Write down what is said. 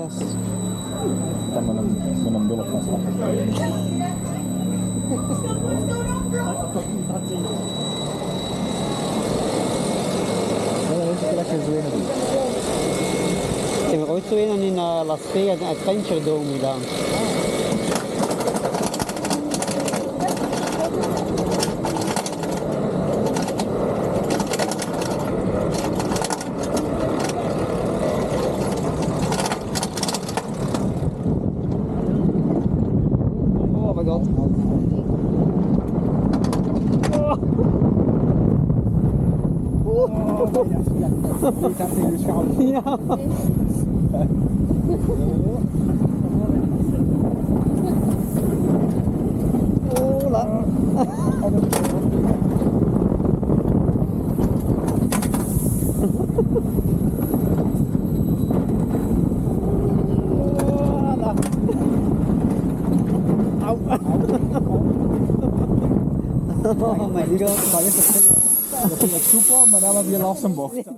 vast. Dan met een bullet vastpakken. Ik heb er ooit zo een in Las Vegas, een Adventure Dome gedaan. Oh my god. Je kan tegen je schouder. Ja. Hola. Oh my god. Dat ging het soepel, maar dan heb je last van bocht.